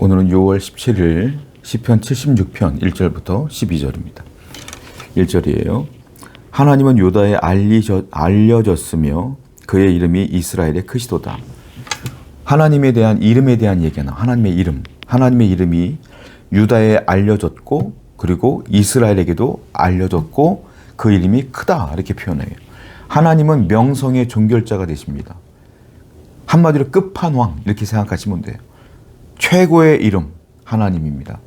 오늘은 6월 17일 시편 76편 1절부터 12절입니다. 1절이에요. 하나님은 유다에 알려졌으며 그의 이름이 이스라엘에 크시도다. 하나님에 대한 이름에 대한 얘기나 하나님의 이름, 하나님의 이름이 유다에 알려졌고 그리고 이스라엘에게도 알려졌고 그 이름이 크다 이렇게 표현해요. 하나님은 명성의 종결자가 되십니다. 한마디로 끝판왕 이렇게 생각하시면 돼요. 최고의 이름 하나님입니다.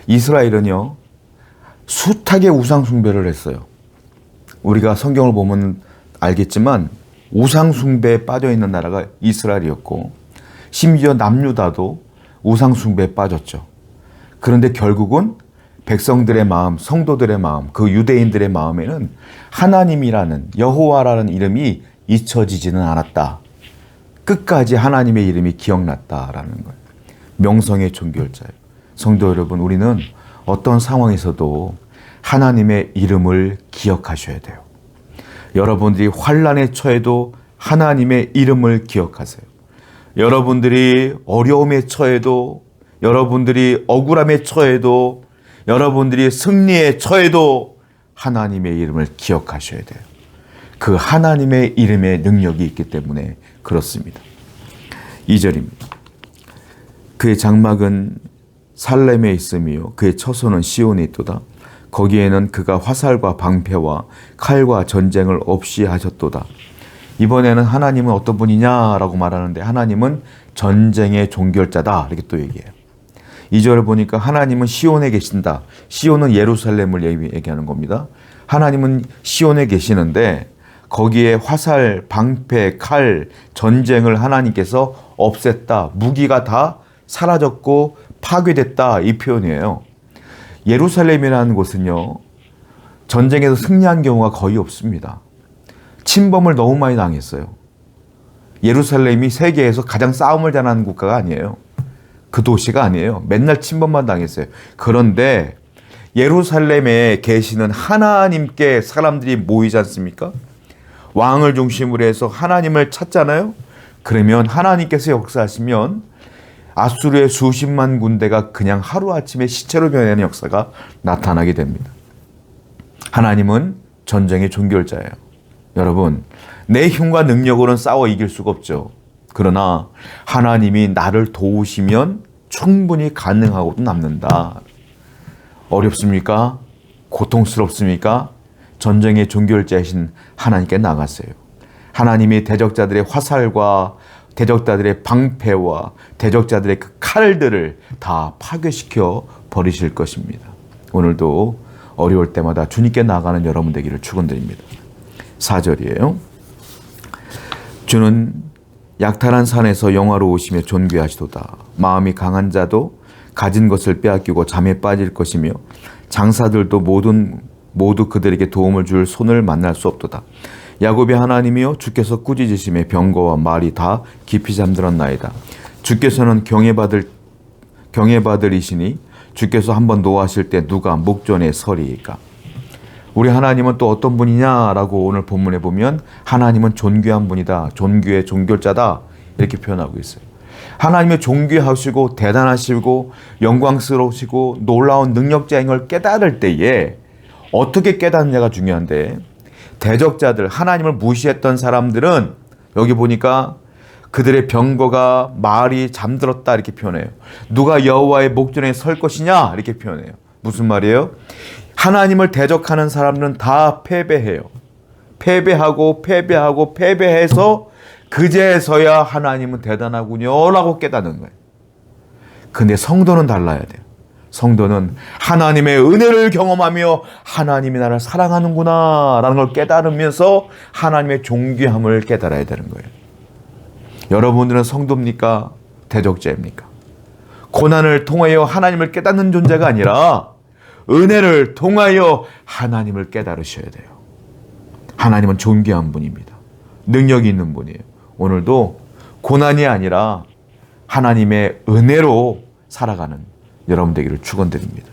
이스라엘은요 숱하게 우상 숭배를 했어요. 우리가 성경을 보면 알겠지만 우상 숭배에 빠져 있는 나라가 이스라엘이었고 심지어 남유다도 우상 숭배에 빠졌죠. 그런데 결국은 백성들의 마음, 성도들의 마음, 그 유대인들의 마음에는 하나님이라는 여호와라는 이름이 잊혀지지는 않았다. 끝까지 하나님의 이름이 기억났다라는 거예요. 명성의 종결자예요. 성도 여러분, 우리는 어떤 상황에서도 하나님의 이름을 기억하셔야 돼요. 여러분들이 환난에 처해도 하나님의 이름을 기억하세요. 여러분들이 어려움에 처해도, 여러분들이 억울함에 처해도, 여러분들이 승리에 처해도 하나님의 이름을 기억하셔야 돼요. 그 하나님의 이름에 능력이 있기 때문에 그렇습니다. 2절입니다. 그의 장막은 살렘에 있으며 그의 처소는 시온에 있도다. 거기에는 그가 화살과 방패와 칼과 전쟁을 없이 하셨도다. 이번에는 하나님은 어떤 분이냐라고 말하는데 하나님은 전쟁의 종결자다 이렇게 또 얘기해요. 2절을 보니까 하나님은 시온에 계신다. 시온은 예루살렘을 얘기하는 겁니다. 하나님은 시온에 계시는데 거기에 화살, 방패, 칼, 전쟁을 하나님께서 없앴다. 무기가 다 사라졌고 파괴됐다 이 표현이에요. 예루살렘이라는 곳은요 전쟁에서 승리한 경우가 거의 없습니다. 침범을 너무 많이 당했어요. 예루살렘이 세계에서 가장 싸움을 잘하는 국가가 아니에요. 그 도시가 아니에요. 맨날 침범만 당했어요. 그런데 예루살렘에 계시는 하나님께 사람들이 모이지 않습니까? 왕을 중심으로 해서 하나님을 찾잖아요. 그러면 하나님께서 역사하시면 아수르의 수십만 군대가 그냥 하루아침에 시체로 변하는 역사가 나타나게 됩니다. 하나님은 전쟁의 종결자예요. 여러분, 내 힘과 능력으로는 싸워 이길 수가 없죠. 그러나 하나님이 나를 도우시면 충분히 가능하고도 남는다. 어렵습니까? 고통스럽습니까? 전쟁의 종결자이신 하나님께 나가세요. 하나님이 대적자들의 화살과 대적자들의 방패와 대적자들의 그 칼들을 다 파괴시켜 버리실 것입니다. 오늘도 어려울 때마다 주님께 나가는 여러분 되기를 축원드립니다. 4절이에요. 주는 약탈한 산에서 영화로우시며 존귀하시도다. 마음이 강한 자도 가진 것을 빼앗기고 잠에 빠질 것이며 장사들도 모두 그들에게 도움을 줄 손을 만날 수 없도다. 야곱의 하나님이여 주께서 꾸짖으심에 병거와 말이 다 깊이 잠들었나이다. 주께서는 경외받으리시니 주께서 한번 노하실 때 누가 목전에 서리이까. 우리 하나님은 또 어떤 분이냐라고 오늘 본문에 보면 하나님은 존귀한 분이다. 존귀의 종결자다. 이렇게 표현하고 있어요. 하나님의 존귀하시고 대단하시고 영광스러우시고 놀라운 능력자인 걸 깨달을 때에 어떻게 깨닫느냐가 중요한데 대적자들, 하나님을 무시했던 사람들은 여기 보니까 그들의 병거가 말이 잠들었다 이렇게 표현해요. 누가 여호와의 목전에 설 것이냐 이렇게 표현해요. 무슨 말이에요? 하나님을 대적하는 사람들은 다 패배해요. 패배해서 그제서야 하나님은 대단하군요 라고 깨닫는 거예요. 근데 성도는 달라야 돼요. 성도는 하나님의 은혜를 경험하며 하나님이 나를 사랑하는구나 라는 걸 깨달으면서 하나님의 존귀함을 깨달아야 되는 거예요. 여러분들은 성도입니까? 대적자입니까? 고난을 통하여 하나님을 깨닫는 존재가 아니라 은혜를 통하여 하나님을 깨달으셔야 돼요. 하나님은 존귀한 분입니다. 능력이 있는 분이에요. 오늘도 고난이 아니라 하나님의 은혜로 살아가는 여러분 되기를 축원드립니다.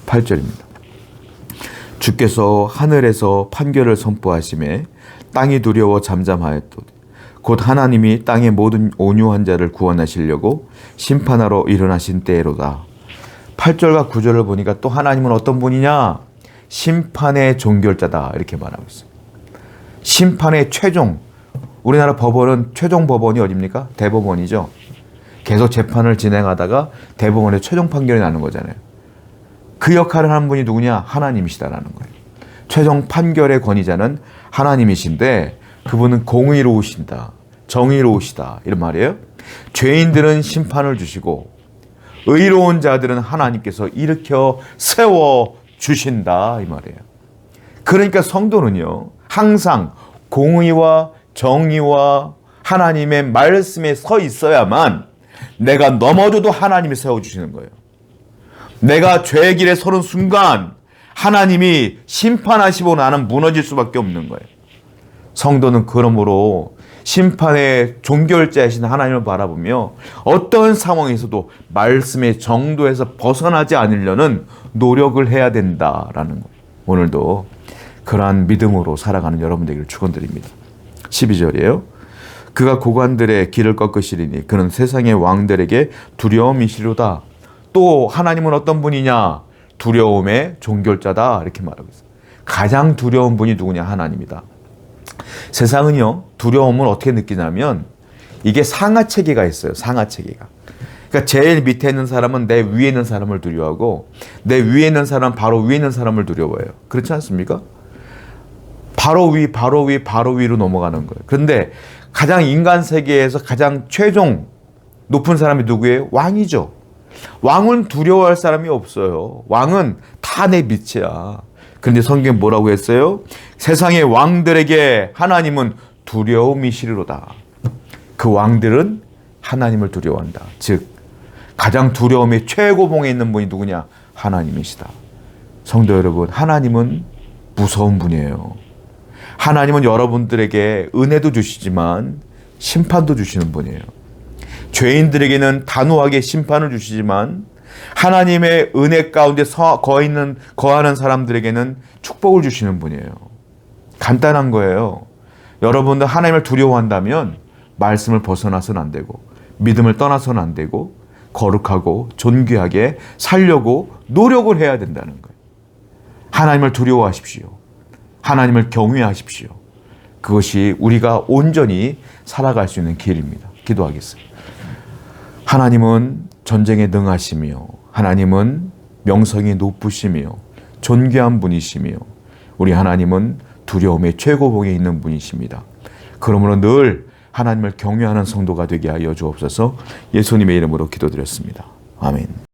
8절입니다. 주께서 하늘에서 판결을 선포하심에 땅이 두려워 잠잠하였도다. 곧 하나님이 땅의 모든 온유한 자를 구원하시려고 심판하러 일어나신 때로다. 8절과 9절을 보니까 또 하나님은 어떤 분이냐? 심판의 종결자다 이렇게 말하고 있어요. 심판의 최종. 우리나라 법원은 최종 법원이 어디입니까? 대법원이죠. 계속 재판을 진행하다가 대법원의 최종 판결이 나는 거잖아요. 그 역할을 하는 분이 누구냐? 하나님이시다라는 거예요. 최종 판결의 권위자는 하나님이신데 그분은 공의로우신다, 정의로우시다 이런 말이에요. 죄인들은 심판을 주시고 의로운 자들은 하나님께서 일으켜 세워 주신다 이 말이에요. 그러니까 성도는요 항상 공의와 정의와 하나님의 말씀에 서 있어야만 내가 넘어져도 하나님이 세워주시는 거예요. 내가 죄의 길에 서는 순간 하나님이 심판하시고 나는 무너질 수밖에 없는 거예요. 성도는 그러므로 심판의 종결자이신 하나님을 바라보며 어떤 상황에서도 말씀의 정도에서 벗어나지 않으려는 노력을 해야 된다라는 거예요. 오늘도 그러한 믿음으로 살아가는 여러분들에게 축원드립니다. 12절이에요. 그가 고관들의 길을 꺾으시리니 그는 세상의 왕들에게 두려움이시로다. 또 하나님은 어떤 분이냐? 두려움의 종결자다 이렇게 말하고 있어요. 가장 두려운 분이 누구냐? 하나님이다. 세상은요 두려움을 어떻게 느끼냐면 이게 상하체계가 있어요. 상하체계가. 그러니까 제일 밑에 있는 사람은 내 위에 있는 사람을 두려워하고 내 위에 있는 사람은 바로 위에 있는 사람을 두려워해요. 그렇지 않습니까? 바로 위로 넘어가는 거예요. 그런데 가장 인간 세계에서 가장 최종 높은 사람이 누구예요? 왕이죠. 왕은 두려워할 사람이 없어요. 왕은 다 내 밑이야. 그런데 성경에 뭐라고 했어요? 세상의 왕들에게 하나님은 두려움이시리로다. 그 왕들은 하나님을 두려워한다. 즉 가장 두려움의 최고봉에 있는 분이 누구냐? 하나님이시다. 성도 여러분, 하나님은 무서운 분이에요. 하나님은 여러분들에게 은혜도 주시지만 심판도 주시는 분이에요. 죄인들에게는 단호하게 심판을 주시지만 하나님의 은혜 가운데 거하는 사람들에게는 축복을 주시는 분이에요. 간단한 거예요. 여러분들 하나님을 두려워한다면 말씀을 벗어나서는 안 되고 믿음을 떠나서는 안 되고 거룩하고 존귀하게 살려고 노력을 해야 된다는 거예요. 하나님을 두려워하십시오. 하나님을 경외하십시오. 그것이 우리가 온전히 살아갈 수 있는 길입니다. 기도하겠습니다. 하나님은 전쟁에 능하시며 하나님은 명성이 높으시며 존귀한 분이시며 우리 하나님은 두려움의 최고봉에 있는 분이십니다. 그러므로 늘 하나님을 경외하는 성도가 되게 하여 주옵소서. 예수님의 이름으로 기도드렸습니다. 아멘.